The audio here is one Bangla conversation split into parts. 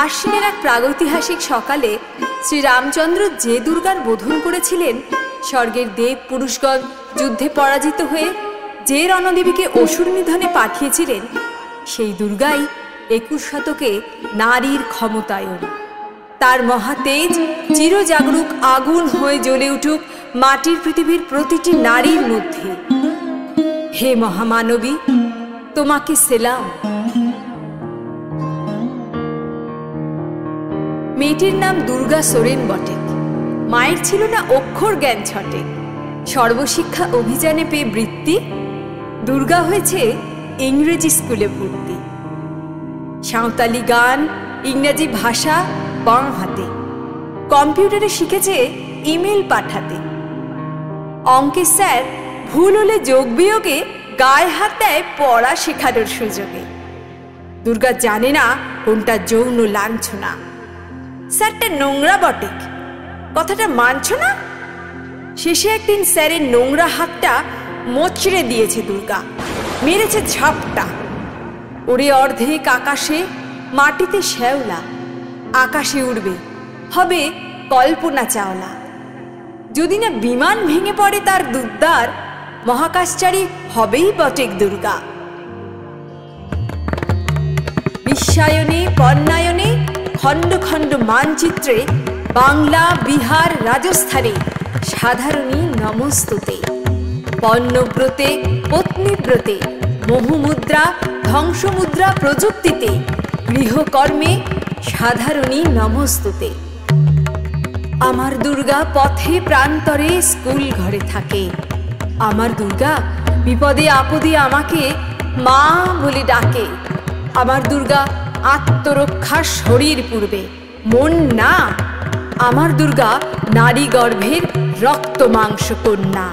আশ্বিনের এক প্রাগৈতিহাসিক সকালে শ্রীরামচন্দ্র যে দুর্গার বোধন করেছিলেন, স্বর্গের দেব পুরুষগণ যুদ্ধে পরাজিত হয়ে যে রণদেবীকে অসুর নিধনে পাঠিয়েছিলেন, সেই দুর্গাই 21 শতকে নারীর ক্ষমতায়ন। তার মহাতেজ চিরজাগরুক আগুন হয়ে জ্বলে উঠুক মাটির পৃথিবীর প্রতিটি নারীর মধ্যে। হে মহামানবী, তোমাকে সেলাম। মেয়েটির নাম দুর্গা সোরেন বটে। মায়ের ছিল না অক্ষর জ্ঞান ছটে। সর্বশিক্ষা অভিযানে পেয়ে বৃত্তি, দুর্গা হয়েছে ইংরেজি স্কুলে ভর্তি। সাঁওতালি গান, ইংরেজি ভাষা বাঁ হাতে। কম্পিউটারে শিখেছে ইমেল পাঠাতে। অঙ্কের স্যার ভুল হলে যোগ বিয়োগে গায়ে হাত দেয় পড়া শেখানোর সুযোগে। দুর্গা জানে না কোনটা যৌন লাঞ্ছনা। স্যারটা নোংরা বটে, কথাটা মানছ না? শেষে একদিন স্যারের নোংরা হাতটা মোচড়ে দিয়েছে দুর্গা, মেরেছে ঝাপটা। ওরে অর্ধেক আকাশে, মাটিতে শ্যাওলা। আকাশে উড়বে, হবে কল্পনা চাওলা। যদি না বিমান ভেঙে পড়ে তার দুর্দার, মহাকাশচারী হবেই বটেক দুর্গা। বিশ্বায়নে, পণ্যায়নে, খণ্ড খণ্ড মানচিত্রে বাংলা, বিহার, রাজস্থানে সাধারণী নমস্তুতে। পণ্যব্রতে, পত্নীব্রতে, মোহমুদ্রা, ধ্বংসমুদ্রা প্রযুক্তিতে, গৃহকর্মে সাধারণী নমস্তুতে। আমার দুর্গা পথে প্রান্তরে স্কুল ঘরে থাকে। আমার দুর্গা বিপদে আপদে আমাকে মা বলে ডাকে। আমার দুর্গা আত্মরক্ষা শরীর পূর্বে, মন না। আমার দুর্গা নারী গর্ভের রক্ত মাংস কন্যা।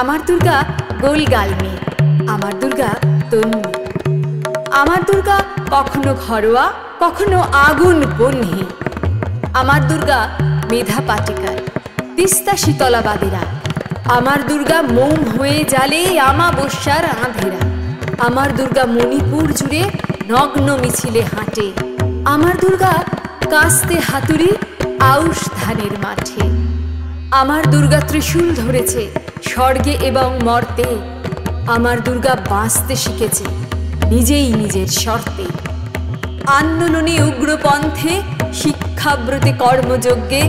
আমার দুর্গা গোলগাল মেয়ে, আমার দুর্গা তন্নি। আমার দুর্গা কখনো ঘরোয়া, কখনো আগুন বহ্নি। আমার দুর্গা মেধা পাটিকার, তিস্তা শীতলা বাদেরা। আমার দুর্গা মোম হয়ে জ্বালে আমাবস্যার আঁধেরা। আমার দুর্গা মণিপুর জুড়ে নগ্ন মিছিলে হাঁটে। আমার দুর্গা কাস্তে হাতুড়ি আউশ ধানের মাঠে। আমার দুর্গা ত্রিশূল ধরেছে স্বর্গে এবং মর্তে। আমার দুর্গা বাঁচতে শিখেছে নিজেই নিজের শর্তে। আন্দোলনে উগ্রপন্থে, শিক্ষাব্রতে কর্মযজ্ঞে,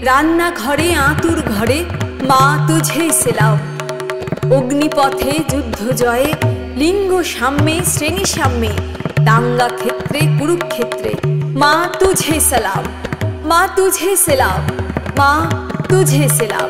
রান্নাঘরে আঁতুর ঘরে মা তুঝে সেলাও। অগ্নিপথে যুদ্ধ জয়ে, লিঙ্গ সাম্যে, শ্রেণী সাম্যে, দাঙ্গা ক্ষেত্রে, কুরুক্ষেত্রে মা তুঝে সালাম, মা তুঝে সেলাম, মা তুঝে সেলাম।